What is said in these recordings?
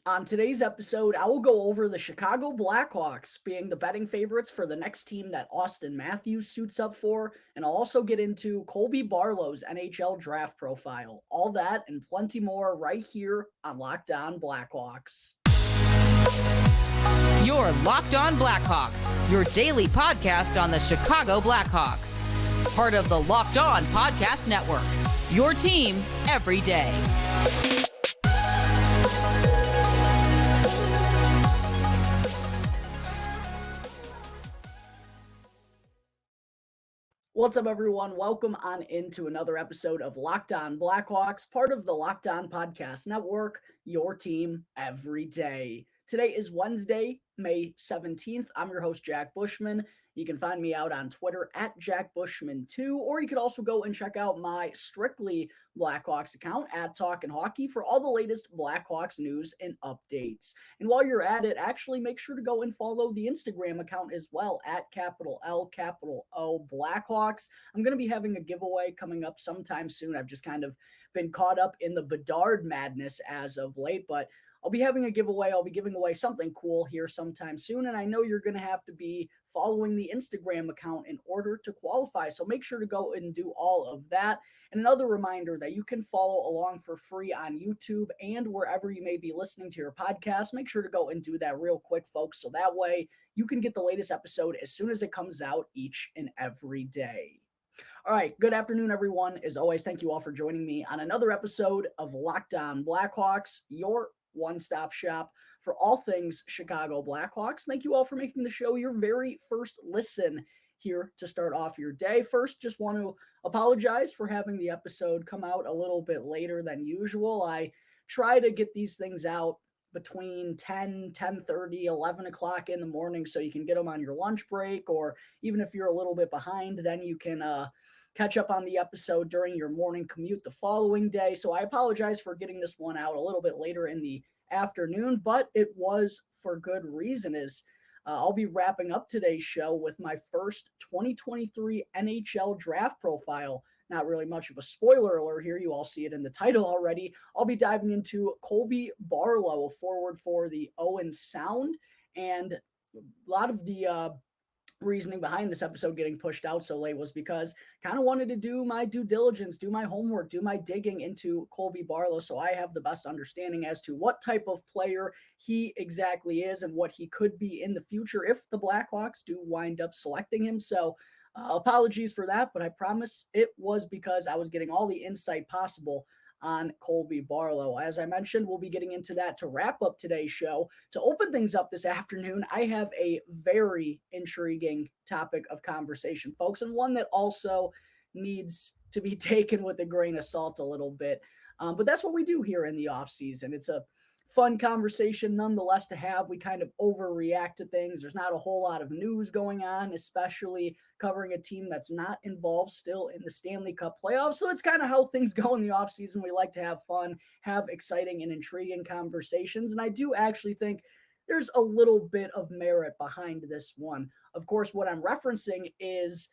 On today's episode, I will go over the Chicago Blackhawks being the betting favorites for the next team that Auston Matthews suits up for, and I'll also get into Colby Barlow's NHL Draft Profile. All that and plenty more right here on Locked On Blackhawks. You're Locked On Blackhawks, your daily podcast on the Chicago Blackhawks. Part of the Locked On Podcast Network, your team every day. What's up, everyone? Welcome on into another episode of Locked On Blackhawks, part of the Locked On Podcast Network, your team every day. Today is Wednesday, May 17th. I'm your host, Jack Bushman. You can find me out on Twitter at JackBushman2, or you could also go and check out my Strictly Blackhawks account at Talkin' Hockey for all the latest Blackhawks news and updates. And while you're at it, actually make sure to go and follow the Instagram account as well at capital L, capital O Blackhawks. I'm going to be having a giveaway coming up sometime soon. I've just kind of been caught up in the Bedard madness as of late, but I'll be having a giveaway. I'll be giving away something cool here sometime soon, and I know you're going to have to be following the Instagram account in order to qualify, so make sure to go and do all of that. And another reminder that you can follow along for free on YouTube and wherever you may be listening to your podcast. Make sure to go and do that real quick, folks, so that way you can get the latest episode as soon as it comes out each and every day. All right, good afternoon, everyone. As always, thank you all for joining me on another episode of Locked On Blackhawks, your one-stop shop for all things Chicago Blackhawks. Thank you all for making the show your very first listen here to start off your day. First, just want to apologize for having the episode come out a little bit later than usual. I try to get these things out between 10, 10:30, 11 o'clock in the morning so you can get them on your lunch break, or even if you're a little bit behind, then you can catch up on the episode during your morning commute the following day. So I apologize for getting this one out a little bit later in the afternoon, but it was for good reason. I'll be wrapping up today's show with my first 2023 NHL Draft Profile. Not really much of a spoiler alert here. You all see it in the title already. I'll be diving into Colby Barlow, forward for the Owen Sound, and a lot of the reasoning behind this episode getting pushed out so late was because kind of wanted to do my due diligence, do my homework, do my digging into Colby Barlow so I have the best understanding as to what type of player he exactly is and what he could be in the future if the Blackhawks do wind up selecting him. So apologies for that, but I promise it was because I was getting all the insight possible on Colby Barlow. As I mentioned, we'll be getting into that to wrap up today's show. To open things up this afternoon, I have a very intriguing topic of conversation, folks, and one that also needs to be taken with a grain of salt a little bit. But that's what we do here in the off season. It's a fun conversation nonetheless to have. We kind of overreact to things. There's not a whole lot of news going on, especially covering a team that's not involved still in the Stanley Cup playoffs. So it's kind of how things go in the offseason. We like to have fun, have exciting and intriguing conversations. And I do actually think there's a little bit of merit behind this one. Of course, what I'm referencing is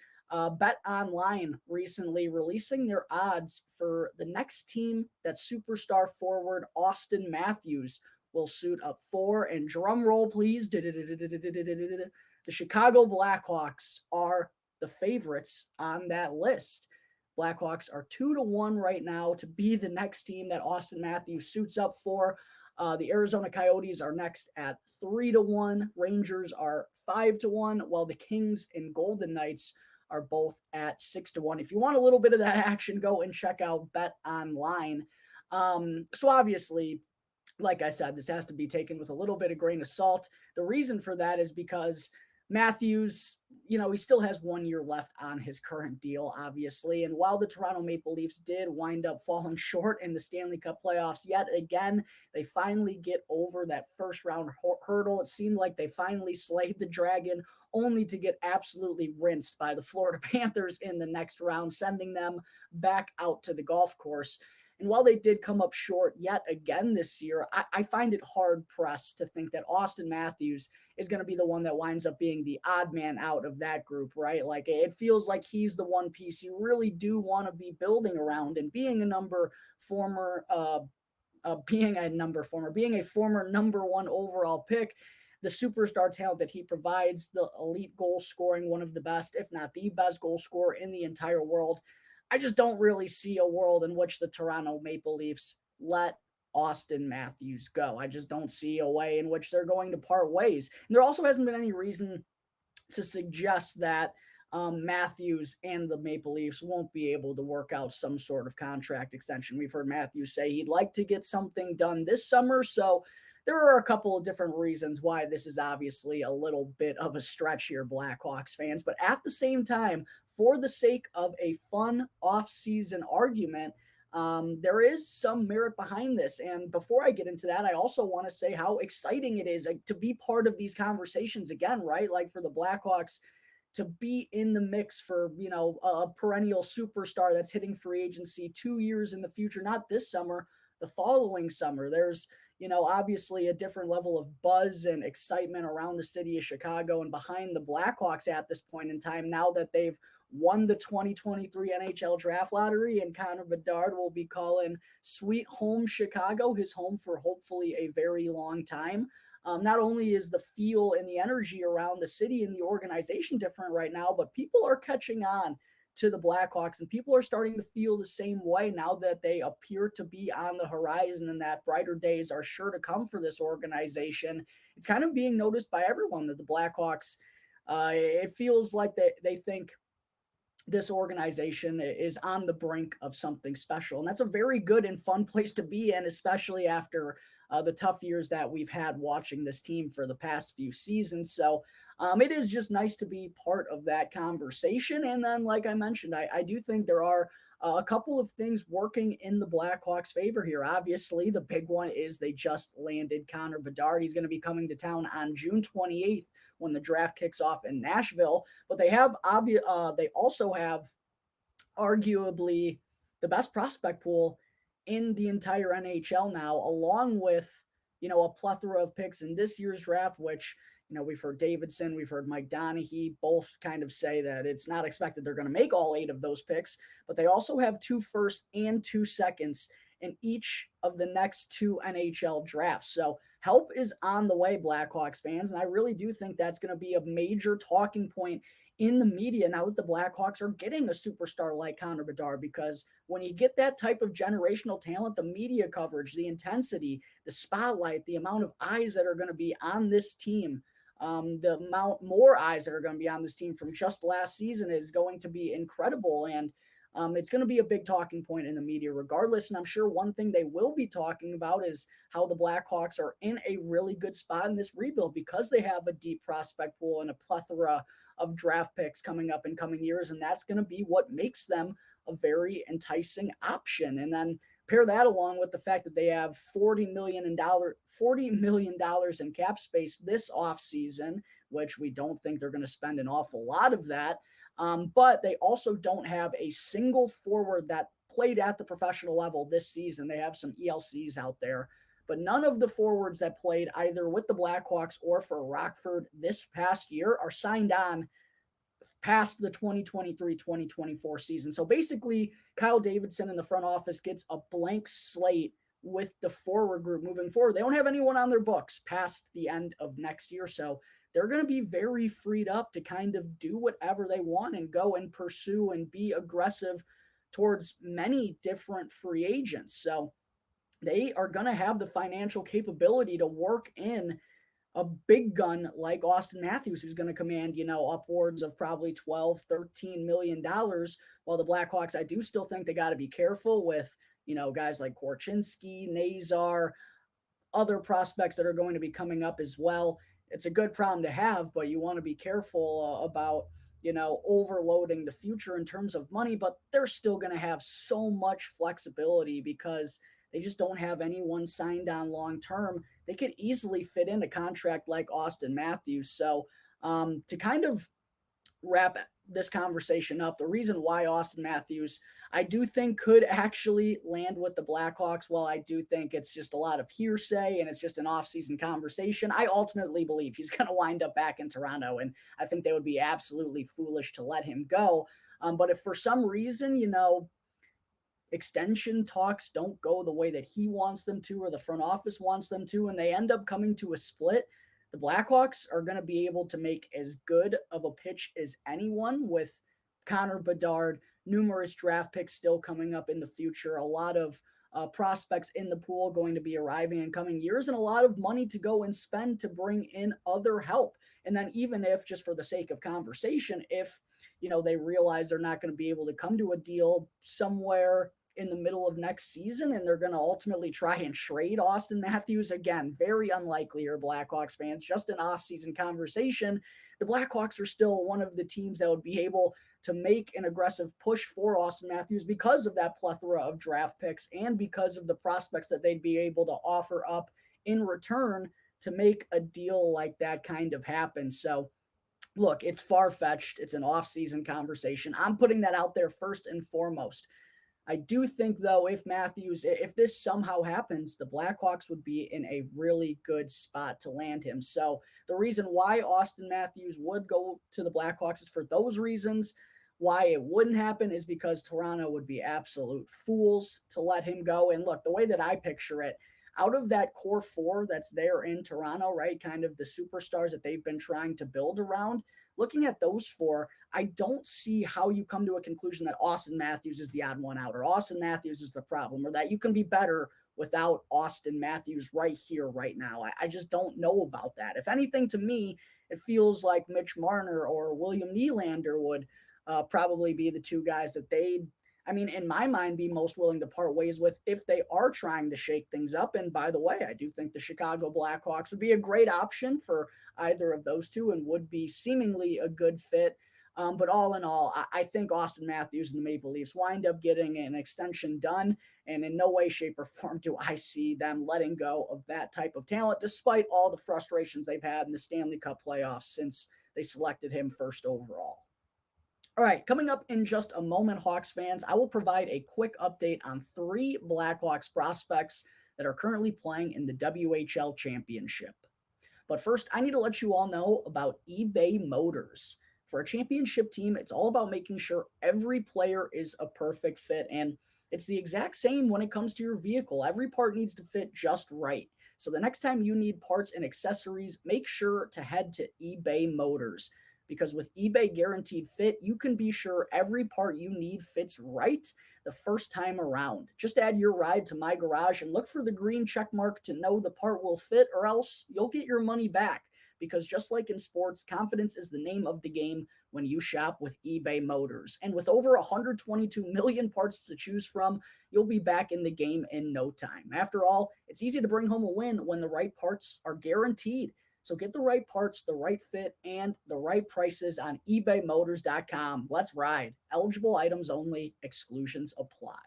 Bet Online recently releasing their odds for the next team that superstar forward Auston Matthews will suit up for. And drum roll, please. The Chicago Blackhawks are the favorites on that list. Blackhawks are 2-1 right now to be the next team that Auston Matthews suits up for. The Arizona Coyotes are next at 3-1. Rangers are 5-1, while the Kings and Golden Knights are both at 6-1. If you want a little bit of that action, go and check out Bet Online. So obviously, like I said, this has to be taken with a little bit of grain of salt. The reason for that is because Matthews, he still has 1 year left on his current deal, obviously. And while the Toronto Maple Leafs did wind up falling short in the Stanley Cup playoffs yet again, they finally get over that first round hurdle. It seemed like they finally slayed the dragon, only to get absolutely rinsed by the Florida Panthers in the next round, sending them back out to the golf course. And while they did come up short yet again this year, I find it hard-pressed to think that Auston Matthews is going to be the one that winds up being the odd man out of that group, right? Like, it feels like he's the one piece you really do want to be building around, and being a former being a former number one overall pick, the superstar talent that he provides, the elite goal scoring, one of the best, if not the best goal scorer in the entire world. I just don't really see a world in which the Toronto Maple Leafs let Auston Matthews go. I just don't see a way in which they're going to part ways. And there also hasn't been any reason to suggest that Matthews and the Maple Leafs won't be able to work out some sort of contract extension. We've heard Matthews say he'd like to get something done this summer. So there are a couple of different reasons why this is obviously a little bit of a stretch here, Blackhawks fans. But at the same time, for the sake of a fun off-season argument, there is some merit behind this. And before I get into that, I also want to say how exciting it is to be part of these conversations again, right? Like for the Blackhawks to be in the mix for, a perennial superstar that's hitting free agency 2 years in the future, not this summer, the following summer. There's, obviously a different level of buzz and excitement around the city of Chicago and behind the Blackhawks at this point in time, now that they've won the 2023 NHL Draft Lottery, and Connor Bedard will be calling Sweet Home Chicago his home for hopefully a very long time. Not only is the feel and the energy around the city and the organization different right now, but people are catching on to the Blackhawks, and people are starting to feel the same way now that they appear to be on the horizon and that brighter days are sure to come for this organization. It's kind of being noticed by everyone that the Blackhawks, it feels like they think this organization is on the brink of something special. And that's a very good and fun place to be in, especially after the tough years that we've had watching this team for the past few seasons. So it is just nice to be part of that conversation. And then, like I mentioned, I do think there are a couple of things working in the Blackhawks' favor here. Obviously, the big one is they just landed Connor Bedard. He's going to be coming to town on June 28th when the draft kicks off in Nashville. But they also have arguably the best prospect pool in the entire NHL now, along with, a plethora of picks in this year's draft, which, we've heard Davidson, we've heard Mike Donaghy both kind of say that it's not expected they're going to make all 8 of those picks, but they also have 2 firsts and 2 seconds in each of the next 2 NHL drafts. So help is on the way, Blackhawks fans, and I really do think that's going to be a major talking point in the media now that the Blackhawks are getting a superstar like Connor Bedard, because when you get that type of generational talent, the media coverage, the intensity, the spotlight, the amount of eyes that are going to be on this team, the amount more eyes that are going to be on this team from just last season is going to be incredible. And it's going to be a big talking point in the media regardless. And I'm sure one thing they will be talking about is how the Blackhawks are in a really good spot in this rebuild because they have a deep prospect pool and a plethora of draft picks coming up in coming years. And that's going to be what makes them a very enticing option. And then pair that along with the fact that they have $40 million in cap space this offseason, which we don't think they're going to spend an awful lot of that. But they also don't have a single forward that played at the professional level this season. They have some ELCs out there, but none of the forwards that played either with the Blackhawks or for Rockford this past year are signed on past the 2023-2024 season. So basically, Kyle Davidson in the front office gets a blank slate with the forward group moving forward. They don't have anyone on their books past the end of next year. So they're going to be very freed up to kind of do whatever they want and go and pursue and be aggressive towards many different free agents. So they are going to have the financial capability to work in a big gun like Auston Matthews, who's going to command, upwards of probably $12-13 million. While the Blackhawks, I do still think they got to be careful with, guys like Korchinski, Nazar, other prospects that are going to be coming up as well. It's a good problem to have, but you want to be careful about, overloading the future in terms of money, but they're still going to have so much flexibility because they just don't have anyone signed on long-term. They could easily fit in a contract like Auston Matthews. So to kind of wrap this conversation up, the reason why Auston Matthews, I do think could actually land with the Blackhawks, while I do think it's just a lot of hearsay and it's just an off-season conversation, I ultimately believe he's going to wind up back in Toronto, and I think they would be absolutely foolish to let him go. But if for some reason, extension talks don't go the way that he wants them to or the front office wants them to, and they end up coming to a split, the Blackhawks are going to be able to make as good of a pitch as anyone with Connor Bedard, numerous draft picks still coming up in the future, a lot of prospects in the pool going to be arriving in coming years, and a lot of money to go and spend to bring in other help. And then even if, just for the sake of conversation, if they realize they're not going to be able to come to a deal somewhere in the middle of next season and they're going to ultimately try and trade Auston Matthews, again, very unlikely, or Blackhawks fans, just an offseason conversation, the Blackhawks are still one of the teams that would be able to make an aggressive push for Auston Matthews because of that plethora of draft picks and because of the prospects that they'd be able to offer up in return to make a deal like that kind of happen. So look, it's far-fetched. It's an off-season conversation. I'm putting that out there first and foremost. I do think, though, if this somehow happens, the Blackhawks would be in a really good spot to land him. So the reason why Auston Matthews would go to the Blackhawks is for those reasons. Why it wouldn't happen is because Toronto would be absolute fools to let him go. And look, the way that I picture it, out of that core four that's there in Toronto, right, kind of the superstars that they've been trying to build around, looking at those four, I don't see how you come to a conclusion that Auston Matthews is the odd one out or Auston Matthews is the problem or that you can be better without Auston Matthews right here, right now. I just don't know about that. If anything, to me, it feels like Mitch Marner or William Nylander would probably be the two guys that in my mind, be most willing to part ways with if they are trying to shake things up. And by the way, I do think the Chicago Blackhawks would be a great option for either of those two and would be seemingly a good fit. But all in all, I think Auston Matthews and the Maple Leafs wind up getting an extension done. And in no way, shape, or form do I see them letting go of that type of talent, despite all the frustrations they've had in the Stanley Cup playoffs since they selected him first overall. All right, coming up in just a moment, Hawks fans, I will provide a quick update on 3 Blackhawks prospects that are currently playing in the WHL Championship. But first, I need to let you all know about eBay Motors. For a championship team, it's all about making sure every player is a perfect fit, and it's the exact same when it comes to your vehicle. Every part needs to fit just right. So the next time you need parts and accessories, make sure to head to eBay Motors. Because with eBay Guaranteed Fit, you can be sure every part you need fits right the first time around. Just add your ride to My Garage and look for the green check mark to know the part will fit, or else you'll get your money back. Because just like in sports, confidence is the name of the game when you shop with eBay Motors. And with over 122 million parts to choose from, you'll be back in the game in no time. After all, it's easy to bring home a win when the right parts are guaranteed. So get the right parts, the right fit, and the right prices on ebaymotors.com. Let's ride. Eligible items only. Exclusions apply.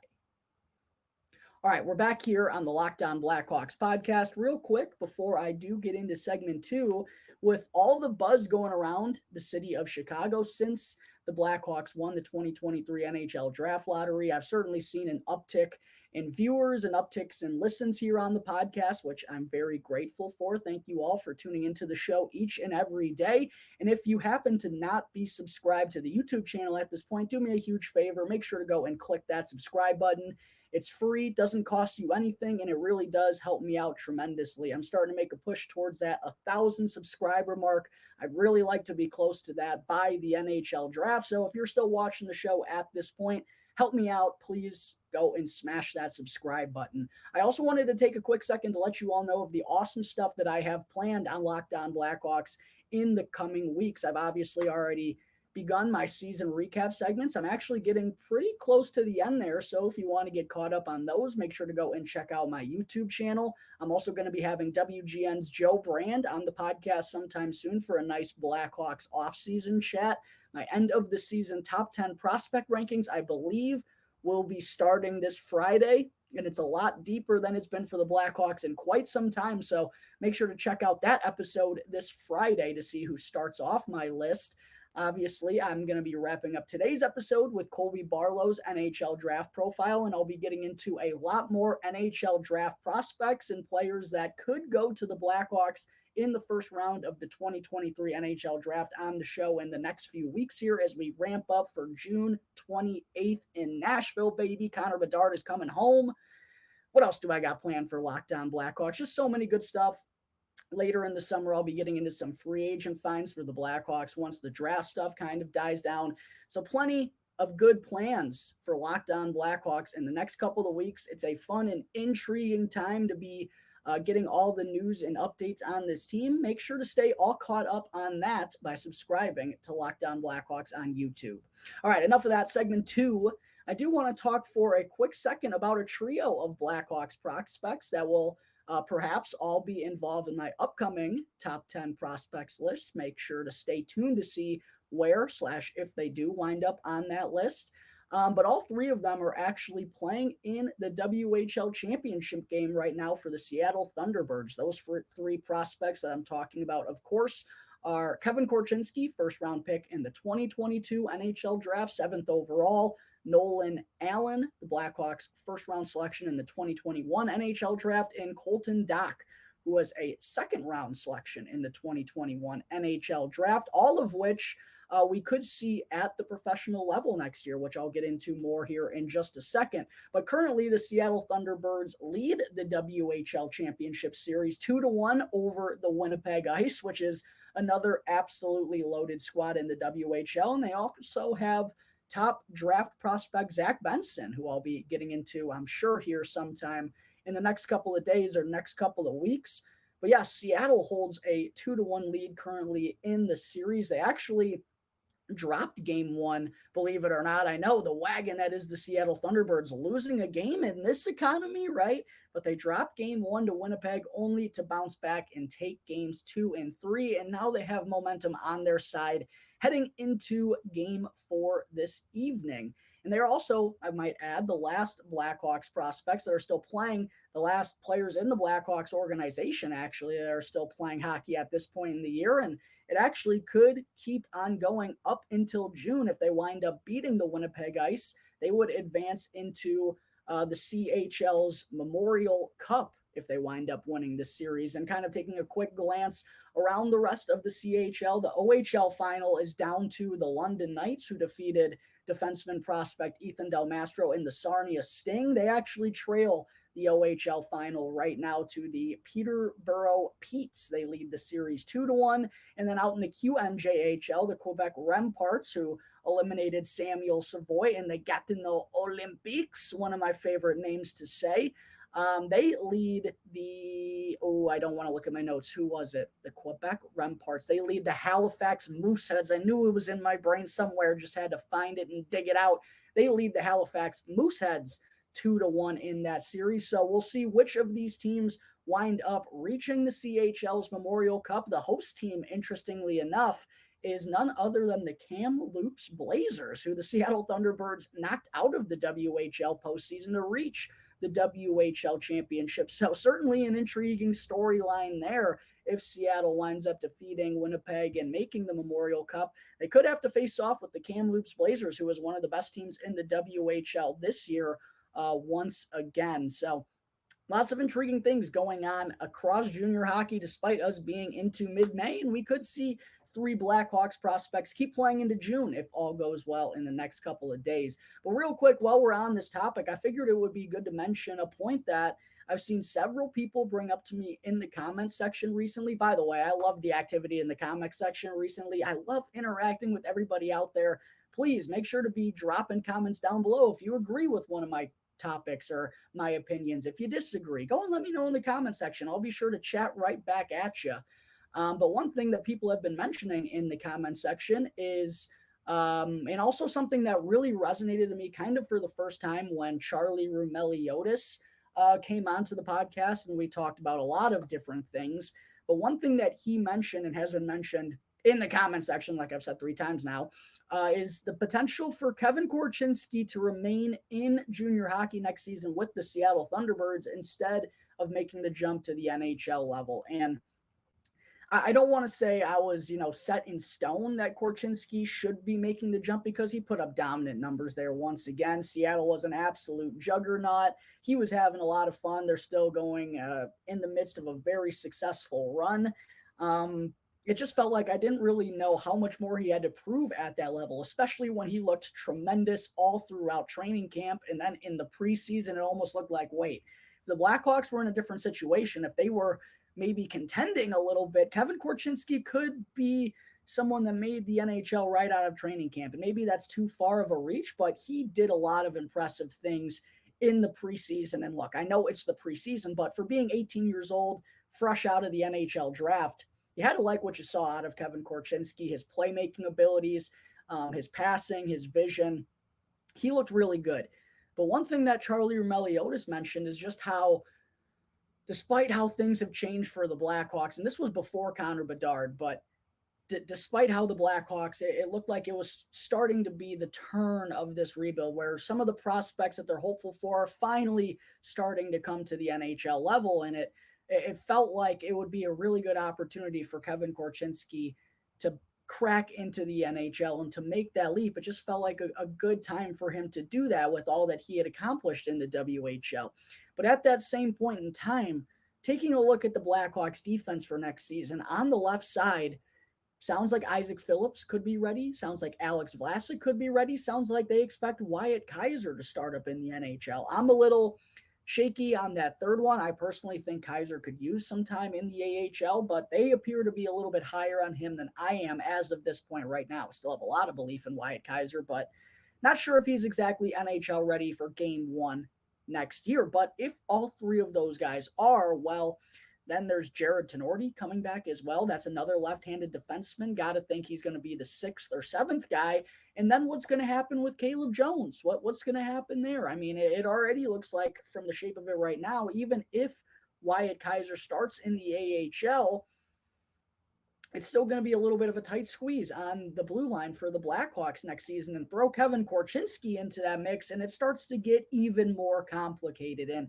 All right, we're back here on the Locked On Blackhawks podcast. Real quick, before I do get into segment 2, with all the buzz going around the city of Chicago since the Blackhawks won the 2023 NHL Draft Lottery, I've certainly seen an uptick in viewers and upticks in listens here on the podcast, which I'm very grateful for. Thank you all for tuning into the show each and every day. And if you happen to not be subscribed to the YouTube channel at this point, do me a huge favor. Make sure to go and click that subscribe button. It's free, doesn't cost you anything, and it really does help me out tremendously. I'm starting to make a push towards that 1,000 subscriber mark. I'd really like to be close to that by the NHL draft. So if you're still watching the show at this point, help me out. Please go and smash that subscribe button. I also wanted to take a quick second to let you all know of the awesome stuff that I have planned on Locked On Blackhawks in the coming weeks. I've obviously already begun my season recap segments. I'm actually getting pretty close to the end there. So if you want to get caught up on those, make sure to go and check out my YouTube channel. I'm also going to be having WGN's Joe Brand on the podcast sometime soon for a nice Blackhawks offseason chat. My end of the season top 10 prospect rankings, I believe, will be starting this Friday. And it's a lot deeper than it's been for the Blackhawks in quite some time. So make sure to check out that episode this Friday to see who starts off my list. Obviously, I'm going to be wrapping up today's episode with Colby Barlow's NHL Draft Profile, and I'll be getting into a lot more NHL Draft prospects and players that could go to the Blackhawks in the first round of the 2023 NHL Draft on the show in the next few weeks here as we ramp up for June 28th in Nashville, baby. Connor Bedard is coming home. What else do I got planned for Locked On Blackhawks? Just so many good stuff. Later in the summer, I'll be getting into some free agent finds for the Blackhawks once the draft stuff kind of dies down. So plenty of good plans for Locked On Blackhawks in the next couple of weeks. It's a fun and intriguing time to be getting all the news and updates on this team. Make sure to stay all caught up on that by subscribing to Locked On Blackhawks on YouTube. All right, enough of that. Segment 2. I do want to talk for a quick second about a trio of Blackhawks prospects that will perhaps all be involved in my upcoming top 10 prospects list. Make sure to stay tuned to see where/if they do wind up on that list. But all three of them are actually playing in the WHL championship game right now for the Seattle Thunderbirds. Those three prospects that I'm talking about, of course, are Kevin Korchinski, first round pick in the 2022 NHL draft, 7th overall. Nolan Allen, the Blackhawks' first-round selection in the 2021 NHL draft, and Colton Dach, who was a second-round selection in the 2021 NHL draft, all of which we could see at the professional level next year, which I'll get into more here in just a second. But currently, the Seattle Thunderbirds lead the WHL Championship Series 2-1 over the Winnipeg Ice, which is another absolutely loaded squad in the WHL, and they also have top draft prospect Zach Benson, who I'll be getting into, I'm sure, here sometime in the next couple of days or next couple of weeks. But yeah, Seattle holds a 2-1 lead currently in the series. They actually dropped game 1, believe it or not. I know the wagon that is the Seattle Thunderbirds losing a game in this economy, right? But they dropped game 1 to Winnipeg only to bounce back and take games 2 and 3. And now they have momentum on their side heading into game 4 this evening. And they're also, I might add, the last Blackhawks prospects that are still playing, the last players in the Blackhawks organization, actually, that are still playing hockey at this point in the year. And it actually could keep on going up until June. If they wind up beating the Winnipeg Ice, they would advance into the CHL's Memorial Cup if they wind up winning this series. And kind of taking a quick glance around the rest of the CHL, the OHL final is down to the London Knights, who defeated defenseman prospect Ethan Del Mastro in the Sarnia Sting. They actually trail the OHL final right now to the Peterborough Petes. They lead the series 2-1. And then out in the QMJHL, the Quebec Remparts, who eliminated Samuel Savoy in the Gatineau Olympiques, one of my favorite names to say. They lead the, I don't want to look at my notes. Who was it? The Quebec Remparts. They lead the Halifax Mooseheads. I knew it was in my brain somewhere, just had to find it and dig it out. They lead the Halifax Mooseheads 2-1 in that series. So we'll see which of these teams wind up reaching the CHL's Memorial Cup. The host team, interestingly enough, is none other than the Kamloops Blazers, who the Seattle Thunderbirds knocked out of the WHL postseason to reach the WHL championship. So certainly an intriguing storyline there. If Seattle winds up defeating Winnipeg and making the Memorial Cup, they could have to face off with the Kamloops Blazers, who is one of the best teams in the WHL this year once again. So lots of intriguing things going on across junior hockey, despite us being into mid-May, and we could see 3 Blackhawks prospects keep playing into June if all goes well in the next couple of days. But real quick, while we're on this topic, I figured it would be good to mention a point that I've seen several people bring up to me in the comments section recently. By the way, I love the activity in the comments section recently. I love interacting with everybody out there. Please make sure to be dropping comments down below if you agree with one of my topics or my opinions. If you disagree, go and let me know in the comment section. I'll be sure to chat right back at you. But one thing that people have been mentioning in the comment section is, and also something that really resonated to me kind of for the first time when Charlie Roumeliotis came onto the podcast, and we talked about a lot of different things. But one thing that he mentioned and has been mentioned in the comment section, like I've said 3 times now, is the potential for Kevin Korchinski to remain in junior hockey next season with the Seattle Thunderbirds instead of making the jump to the NHL level. And I don't want to say I was, set in stone that Korchinski should be making the jump because he put up dominant numbers there once again. Seattle was an absolute juggernaut. He was having a lot of fun. They're still going in the midst of a very successful run. It just felt like I didn't really know how much more he had to prove at that level, especially when he looked tremendous all throughout training camp. And then in the preseason, it almost looked like, wait, the Blackhawks were in a different situation. If they were maybe contending a little bit, Kevin Korchinski could be someone that made the NHL right out of training camp. And maybe that's too far of a reach, but he did a lot of impressive things in the preseason. And look, I know it's the preseason, but for being 18 years old, fresh out of the NHL draft, you had to like what you saw out of Kevin Korchinski, his playmaking abilities, his passing, his vision. He looked really good. But one thing that Charlie Roumeliotis mentioned is just how, despite how things have changed for the Blackhawks, and this was before Connor Bedard, but despite how the Blackhawks, it looked like it was starting to be the turn of this rebuild where some of the prospects that they're hopeful for are finally starting to come to the NHL level. And it felt like it would be a really good opportunity for Kevin Korchinski to crack into the NHL and to make that leap. It just felt like a good time for him to do that with all that he had accomplished in the WHL. But at that same point in time, taking a look at the Blackhawks defense for next season, on the left side, sounds like Isaac Phillips could be ready. Sounds like Alex Vlasic could be ready. Sounds like they expect Wyatt Kaiser to start up in the NHL. I'm a little shaky on that third one. I personally think Kaiser could use some time in the AHL, but they appear to be a little bit higher on him than I am as of this point right now. I still have a lot of belief in Wyatt Kaiser, but not sure if he's exactly NHL ready for game one next year. But if all three of those guys are, well, then there's Jared Tenorti coming back as well. That's another left-handed defenseman. Got to think he's going to be the sixth or seventh guy. And then what's going to happen with Caleb Jones? What's going to happen there? I mean, it already looks like from the shape of it right now, even if Wyatt Kaiser starts in the AHL, it's still going to be a little bit of a tight squeeze on the blue line for the Blackhawks next season. And throw Kevin Korchinski into that mix, and it starts to get even more complicated. And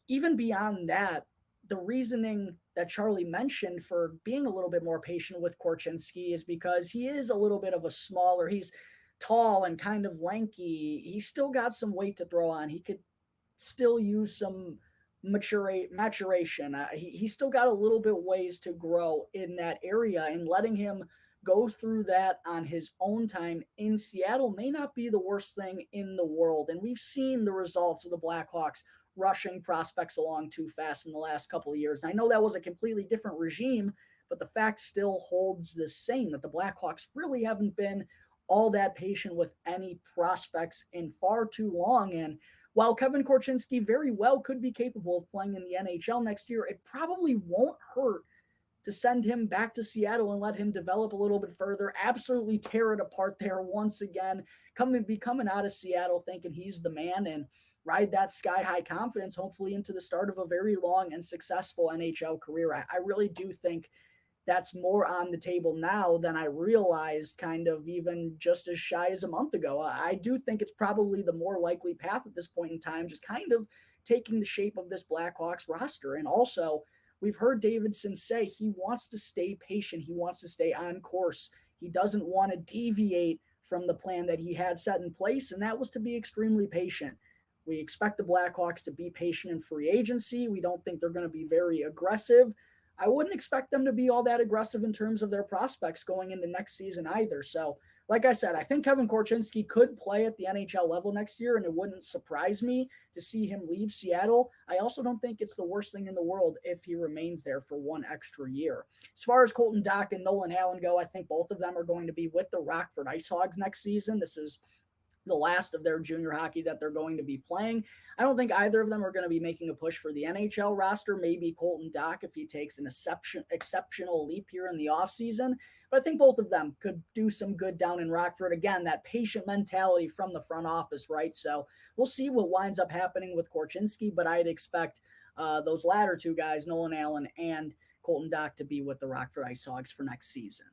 even beyond that, the reasoning that Charlie mentioned for being a little bit more patient with Korchinski is because he is a little bit of a smaller, he's tall and kind of lanky. He's still got some weight to throw on. He could still use some maturation. He's still got a little bit ways to grow in that area, and letting him go through that on his own time in Seattle may not be the worst thing in the world. And we've seen the results of the Blackhawks rushing prospects along too fast in the last couple of years. And I know that was a completely different regime, but the fact still holds the same, that the Blackhawks really haven't been all that patient with any prospects in far too long. And while Kevin Korchinski very well could be capable of playing in the NHL next year, it probably won't hurt to send him back to Seattle and let him develop a little bit further, absolutely tear it apart there once again, be coming out of Seattle thinking he's the man, and ride that sky-high confidence, hopefully into the start of a very long and successful NHL career. I really do think that's more on the table now than I realized kind of even just as shy as a month ago. I do think it's probably the more likely path at this point in time, just kind of taking the shape of this Blackhawks roster. And also, we've heard Davidson say he wants to stay patient. He wants to stay on course. He doesn't want to deviate from the plan that he had set in place, and that was to be extremely patient. We expect the Blackhawks to be patient in free agency. We don't think they're going to be very aggressive. I wouldn't expect them to be all that aggressive in terms of their prospects going into next season either. So, like I said, I think Kevin Korchinski could play at the NHL level next year, and it wouldn't surprise me to see him leave Seattle. I also don't think it's the worst thing in the world if he remains there for one extra year. As far as Colton Dach and Nolan Allen go, I think both of them are going to be with the Rockford Ice Hogs next season. This is the last of their junior hockey that they're going to be playing. I don't think either of them are going to be making a push for the NHL roster. Maybe Colton Dach if he takes an exceptional leap here in the offseason. But I think both of them could do some good down in Rockford. Again, that patient mentality from the front office, right? So we'll see what winds up happening with Korchinski, but I'd expect those latter two guys, Nolan Allen and Colton Dach, to be with the Rockford Ice Hogs for next season.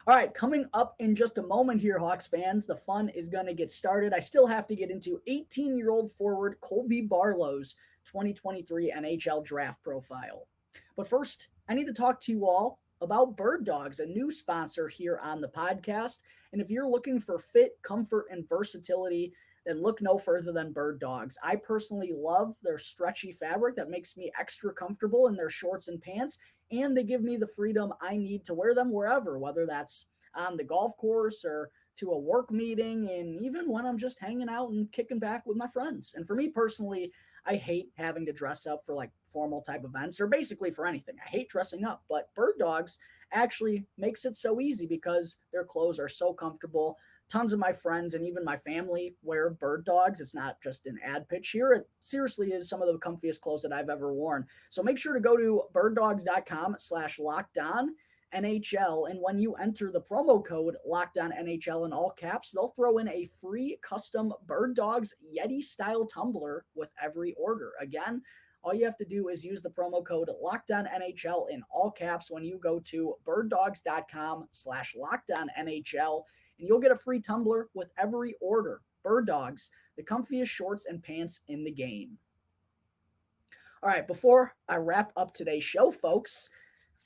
All right, coming up in just a moment here, Hawks fans, the fun is going to get started. I still have to get into 18-year-old forward Colby Barlow's 2023 NHL Draft Profile. But first, I need to talk to you all about Bird Dogs, a new sponsor here on the podcast. And if you're looking for fit, comfort, and versatility, then look no further than Bird Dogs. I personally love their stretchy fabric that makes me extra comfortable in their shorts and pants, and they give me the freedom I need to wear them wherever, whether that's on the golf course or to a work meeting, and even when I'm just hanging out and kicking back with my friends. And for me personally, I hate having to dress up for like formal type events or basically for anything. I hate dressing up, but Bird Dogs actually makes it so easy because their clothes are so comfortable. Tons of my friends and even my family wear Bird Dogs. It's not just an ad pitch here. It seriously is some of the comfiest clothes that I've ever worn. So make sure to go to birddogs.com/lockedon NHL. And when you enter the promo code LOCKEDONNHL in all caps, they'll throw in a free custom Bird Dogs Yeti style tumbler with every order. Again, all you have to do is use the promo code LOCKEDONNHL in all caps when you go to birddogs.com/LOCKEDONNHL, and you'll get a free tumbler with every order. Bird Dogs, the comfiest shorts and pants in the game. All right, before I wrap up today's show, folks,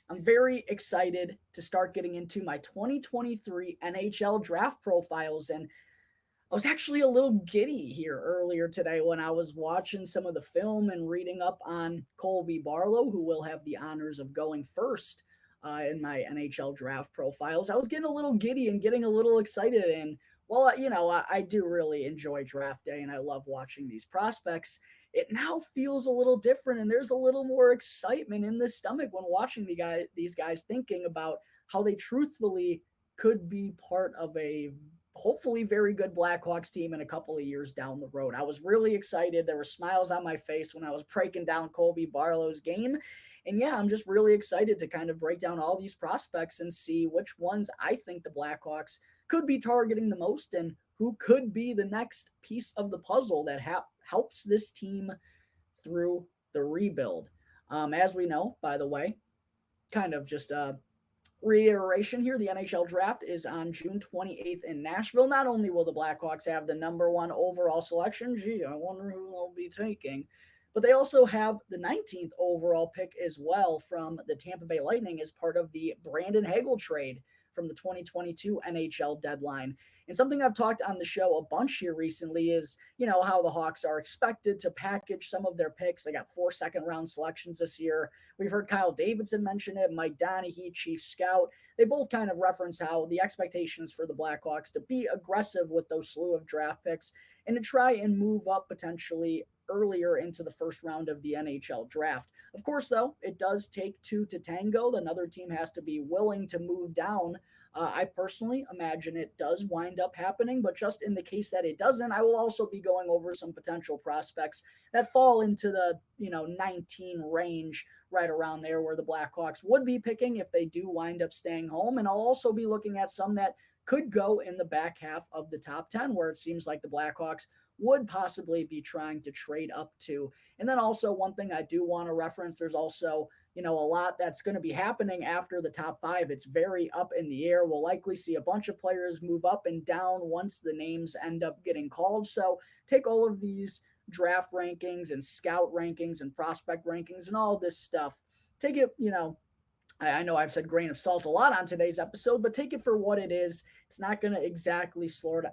I'm very excited to start getting into my 2023 NHL Draft Profiles, and I was actually a little giddy here earlier today when I was watching some of the film and reading up on Colby Barlow, who will have the honors of going first in my NHL Draft Profiles. I was getting a little giddy and getting a little excited, and well, I do really enjoy draft day, and I love watching these prospects. It now feels a little different, and there's a little more excitement in the stomach when watching these guys thinking about how they truthfully could be part of a hopefully very good Blackhawks team in a couple of years down the road. I was really excited. There were smiles on my face when I was breaking down Colby Barlow's game. And yeah, I'm just really excited to kind of break down all these prospects and see which ones I think the Blackhawks could be targeting the most and who could be the next piece of the puzzle that helps this team through the rebuild. As we know, by the way, kind of just reiteration here, the NHL draft is on June 28th in Nashville. Not only will the Blackhawks have the number one overall selection, gee, I wonder who they'll be taking, but they also have the 19th overall pick as well from the Tampa Bay Lightning as part of the Brandon Hagel trade from the 2022 NHL deadline. And something I've talked on the show a bunch here recently is, how the Hawks are expected to package some of their picks. They got 4 second-round selections this year. We've heard Kyle Davidson mention it, Mike Donahue, Chief Scout. They both kind of reference how the expectations for the Blackhawks to be aggressive with those slew of draft picks and to try and move up potentially earlier into the first round of the NHL draft. Of course, though, it does take two to tango. Another team has to be willing to move down. I personally imagine it does wind up happening, but just in the case that it doesn't, I will also be going over some potential prospects that fall into the 19 range, right around there where the Blackhawks would be picking if they do wind up staying home. And I'll also be looking at some that could go in the back half of the top 10, where it seems like the Blackhawks would possibly be trying to trade up to. And then also one thing I do want to reference, there's also, a lot that's going to be happening after the top 5. It's very up in the air. We'll likely see a bunch of players move up and down once the names end up getting called. So take all of these draft rankings and scout rankings and prospect rankings and all this stuff. Take it, I know I've said grain of salt a lot on today's episode, but take it for what it is. It's not going to exactly sort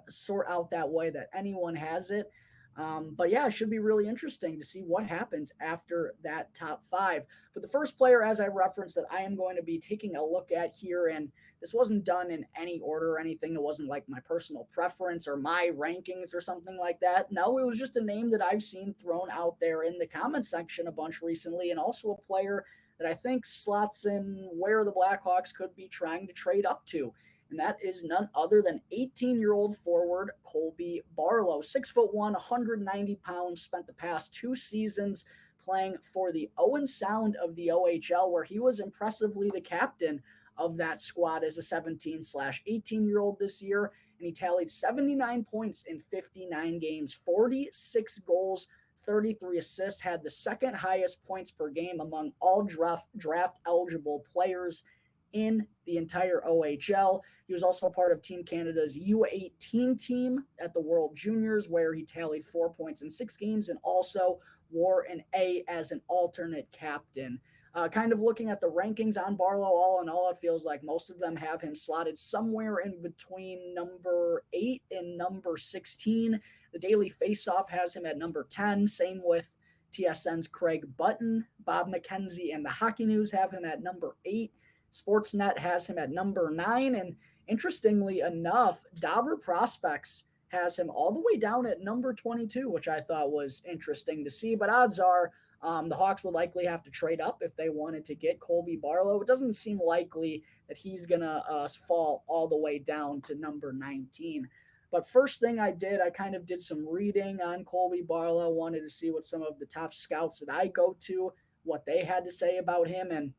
out that way that anyone has it. But yeah, it should be really interesting to see what happens after that top 5. But the first player, as I referenced, that I am going to be taking a look at here, and this wasn't done in any order or anything. It wasn't like my personal preference or my rankings or something like that. No, it was just a name that I've seen thrown out there in the comment section a bunch recently, and also a player that I think slots in where the Blackhawks could be trying to trade up to. And that is none other than 18-year-old forward Colby Barlow. 6'1", 190 pounds, spent the past 2 seasons playing for the Owen Sound of the OHL, where he was impressively the captain of that squad as a 17/18-year-old this year. And he tallied 79 points in 59 games, 46 goals, 33 assists, had the second highest points per game among all draft eligible players in the entire OHL. He was also part of Team Canada's U18 team at the World Juniors, where he tallied 4 points in 6 games and also wore an A as an alternate captain. Kind of looking at the rankings on Barlow, all in all, it feels like most of them have him slotted somewhere in between number 8 and number 16. The Daily Faceoff has him at number 10. Same with TSN's Craig Button. Bob McKenzie and the Hockey News have him at number 8. Sportsnet has him at number 9. And interestingly enough, Dobber Prospects has him all the way down at number 22, which I thought was interesting to see. But odds are the Hawks would likely have to trade up if they wanted to get Colby Barlow. It doesn't seem likely that he's going to fall all the way down to number 19. But first thing I kind of did some reading on Colby Barlow, wanted to see what some of the top scouts that I go to, what they had to say about him. And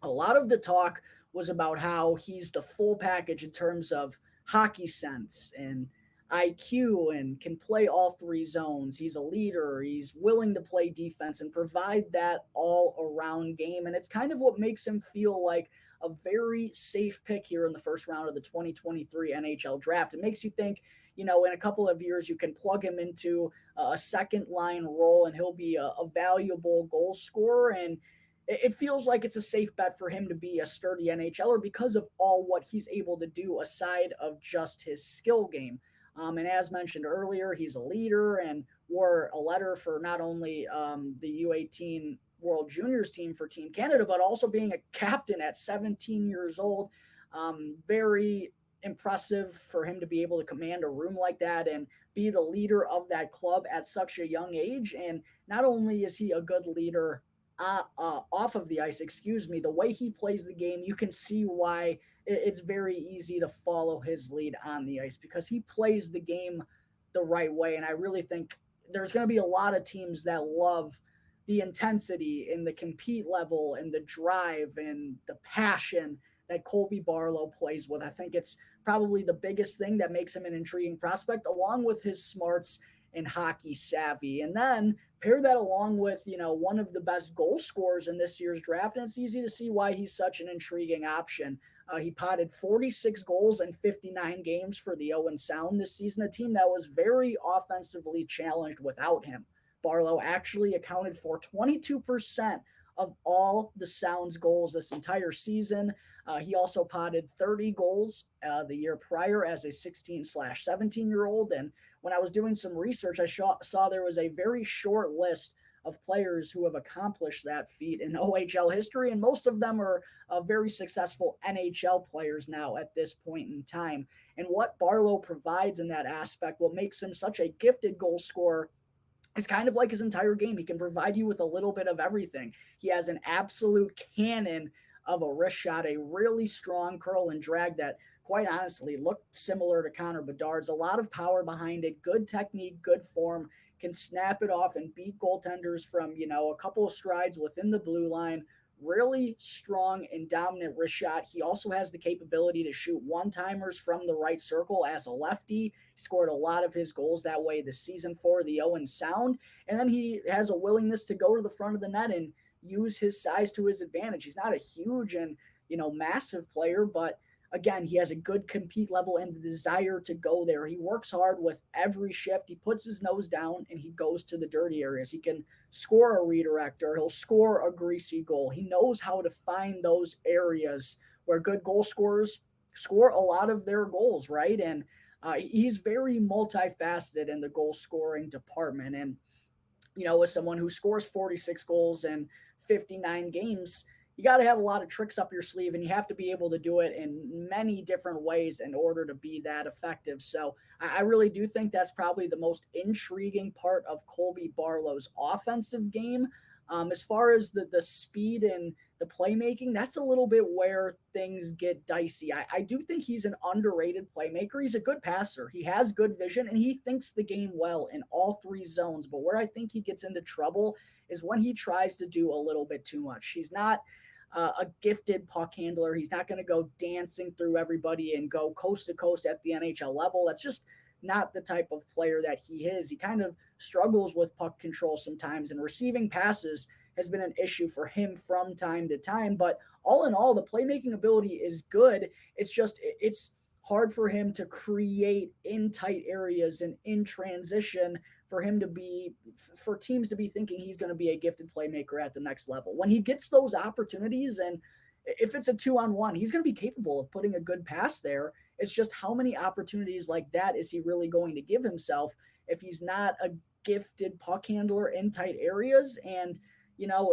a lot of the talk was about how he's the full package in terms of hockey sense and IQ and can play all three zones. He's a leader. He's willing to play defense and provide that all-around game. And it's kind of what makes him feel like a very safe pick here in the first round of the 2023 NHL Draft. It makes you think, in a couple of years, you can plug him into a second-line role and he'll be a valuable goal scorer. And it feels like it's a safe bet for him to be a sturdy NHLer because of all what he's able to do aside of just his skill game. And as mentioned earlier, he's a leader and wore a letter for not only the U18 World Juniors team for Team Canada, but also being a captain at 17 years old. Very impressive for him to be able to command a room like that and be the leader of that club at such a young age. And not only is he a good leader off of the ice, the way he plays the game, you can see why it's very easy to follow his lead on the ice because he plays the game the right way. And I really think there's going to be a lot of teams that love the intensity and the compete level and the drive and the passion that Colby Barlow plays with. I think it's probably the biggest thing that makes him an intriguing prospect, along with his smarts and hockey savvy. And then pair that along with, one of the best goal scorers in this year's draft, and it's easy to see why he's such an intriguing option. He potted 46 goals in 59 games for the Owen Sound this season, a team that was very offensively challenged without him. Barlow actually accounted for 22% of all the Sound's goals this entire season. He also potted 30 goals the year prior as a 16/17-year-old. And when I was doing some research, I saw there was a very short list of players who have accomplished that feat in OHL history, and most of them are very successful NHL players now at this point in time. And what Barlow provides in that aspect, what makes him such a gifted goal scorer, is kind of like his entire game. He can provide you with a little bit of everything. He has an absolute cannon of a wrist shot, a really strong curl and drag that, quite honestly, looked similar to Connor Bedard's. A lot of power behind it, good technique, good form, can snap it off and beat goaltenders from, a couple of strides within the blue line. Really strong and dominant wrist shot. He also has the capability to shoot one-timers from the right circle as a lefty. He scored a lot of his goals that way this season for the Owen Sound. And then he has a willingness to go to the front of the net and use his size to his advantage. He's not a huge and, massive player, but again, he has a good compete level and the desire to go there. He works hard with every shift. He puts his nose down and he goes to the dirty areas. He can score a redirect or he'll score a greasy goal. He knows how to find those areas where good goal scorers score a lot of their goals, right? And he's very multifaceted in the goal scoring department. And, as someone who scores 46 goals in 59 games, you got to have a lot of tricks up your sleeve, and you have to be able to do it in many different ways in order to be that effective. So I really do think that's probably the most intriguing part of Colby Barlow's offensive game. As far as the speed and the playmaking, that's a little bit where things get dicey. I do think he's an underrated playmaker. He's a good passer. He has good vision, and he thinks the game well in all three zones. But where I think he gets into trouble is when he tries to do a little bit too much. He's not a gifted puck handler. He's not going to go dancing through everybody and go coast to coast at the NHL level. That's just not the type of player that he is. He kind of struggles with puck control sometimes, and receiving passes has been an issue for him from time to time. But all in all, the playmaking ability is good. It's hard for him to create in tight areas and in transition for teams to be thinking he's going to be a gifted playmaker at the next level. When he gets those opportunities, and if it's a 2-on-1, he's going to be capable of putting a good pass there. It's just how many opportunities like that is he really going to give himself if he's not a gifted puck handler in tight areas? And,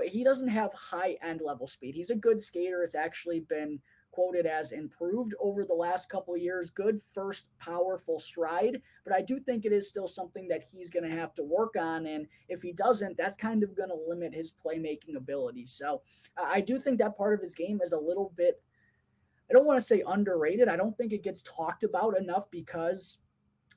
he doesn't have high end level speed. He's a good skater. It's actually been quoted as improved over the last couple of years. Good first powerful stride, but I do think it is still something that he's going to have to work on. And if he doesn't, that's kind of going to limit his playmaking abilities. So I do think that part of his game is a little bit, I don't want to say underrated. I don't think it gets talked about enough because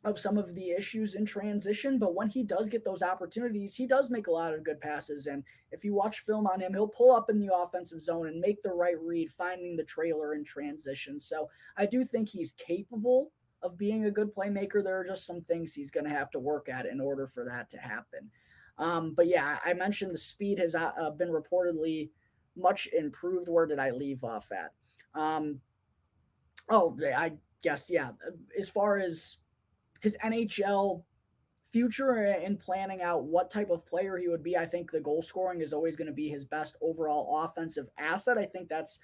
of some of the issues in transition, but when he does get those opportunities, he does make a lot of good passes. And if you watch film on him, he'll pull up in the offensive zone and make the right read, finding the trailer in transition. So I do think he's capable of being a good playmaker. There are just some things he's going to have to work at in order for that to happen. But yeah, I mentioned the speed has been reportedly much improved. Where did I leave off at? I guess, yeah, as far as his NHL future and planning out what type of player he would be, I think the goal scoring is always going to be his best overall offensive asset. I think that's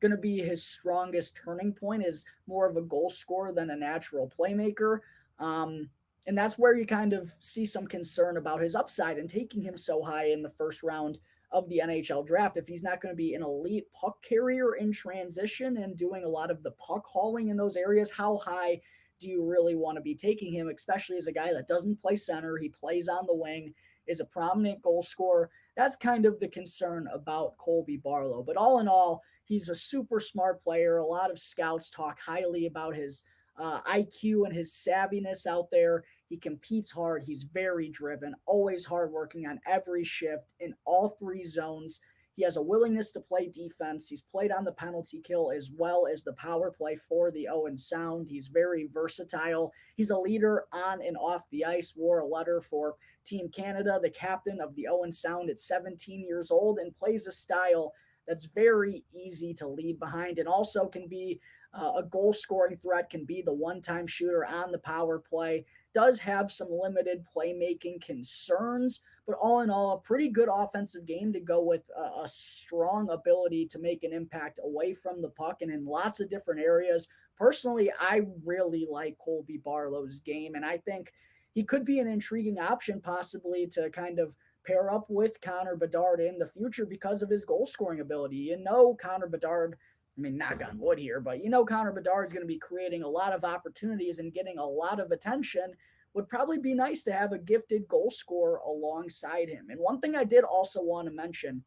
going to be his strongest turning point, is more of a goal scorer than a natural playmaker. And that's where you kind of see some concern about his upside and taking him so high in the first round of the NHL draft. If he's not going to be an elite puck carrier in transition and doing a lot of the puck hauling in those areas, how high do you really want to be taking him, especially as a guy that doesn't play center? He plays on the wing, is a prominent goal scorer. That's kind of the concern about Colby Barlow. But all in all, he's a super smart player. A lot of scouts talk highly about his IQ and his savviness out there. He competes hard. He's very driven, always hardworking on every shift in all three zones. He has a willingness to play defense. He's played on the penalty kill as well as the power play for the Owen Sound. He's very versatile. He's a leader on and off the ice, wore a letter for Team Canada, the captain of the Owen Sound at 17 years old, and plays a style that's very easy to lead behind and also can be a goal-scoring threat, can be the one-time shooter on the power play, does have some limited playmaking concerns, but all in all, a pretty good offensive game to go with a strong ability to make an impact away from the puck and in lots of different areas. Personally, I really like Colby Barlow's game, and I think he could be an intriguing option possibly to kind of pair up with Connor Bedard in the future because of his goal-scoring ability. Connor Bedard, I mean, knock on wood here, but Connor Bedard is going to be creating a lot of opportunities and getting a lot of attention. Would probably be nice to have a gifted goal scorer alongside him. And one thing I did also want to mention,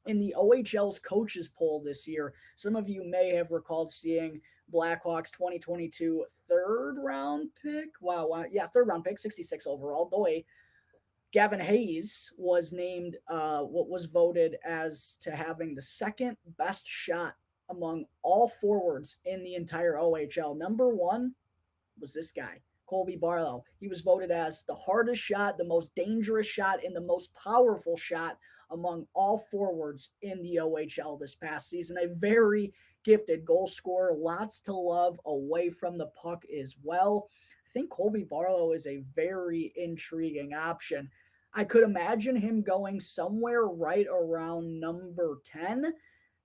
in the OHL's coaches poll this year, some of you may have recalled seeing Blackhawks 2022 third round pick. Third round pick, 66 overall. Boy, Gavin Hayes was named, what was voted as to having the second best shot among all forwards in the entire OHL. Number one was this guy, Colby Barlow. He was voted as the hardest shot, the most dangerous shot, and the most powerful shot among all forwards in the OHL this past season. A very gifted goal scorer, lots to love away from the puck as well. I think Colby Barlow is a very intriguing option. I could imagine him going somewhere right around number 10.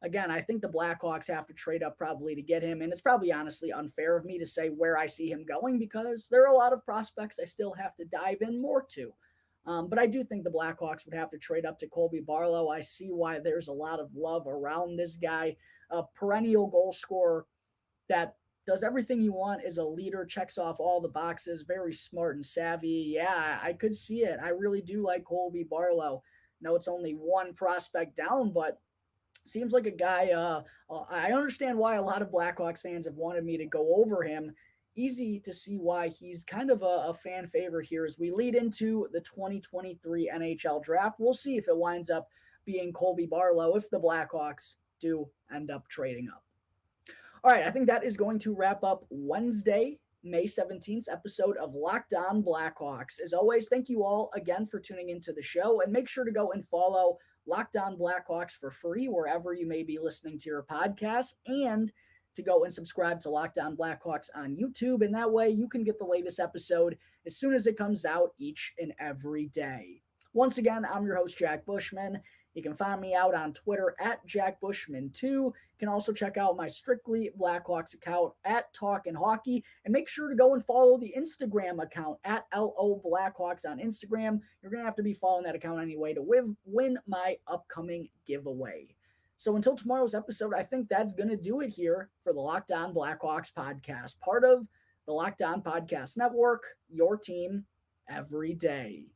Again, I think the Blackhawks have to trade up probably to get him, and it's probably honestly unfair of me to say where I see him going because there are a lot of prospects I still have to dive in more to. But I do think the Blackhawks would have to trade up to Colby Barlow. I see why there's a lot of love around this guy, a perennial goal scorer that does everything you want, is a leader, checks off all the boxes, very smart and savvy. Yeah, I could see it. I really do like Colby Barlow. No, it's only one prospect down, but seems like a guy, I understand why a lot of Blackhawks fans have wanted me to go over him. Easy to see why he's kind of a fan favorite here as we lead into the 2023 NHL draft. We'll see if it winds up being Colby Barlow if the Blackhawks do end up trading up. All right, I think that is going to wrap up Wednesday, May 17th episode of Locked On Blackhawks. As always, thank you all again for tuning into the show, and make sure to go and follow Locked On Blackhawks for free wherever you may be listening to your podcast, and to go and subscribe to Locked On Blackhawks on YouTube, and that way you can get the latest episode as soon as it comes out each and every day. Once again, I'm your host, Jack Bushman. You can find me out on Twitter at JackBushman2. You can also check out my Strictly Blackhawks account at Talkin' Hockey, and make sure to go and follow the Instagram account at LO Blackhawks on Instagram. You're going to have to be following that account anyway to win my upcoming giveaway. So until tomorrow's episode, I think that's going to do it here for the Locked On Blackhawks podcast, part of the Locked On Podcast Network, your team every day.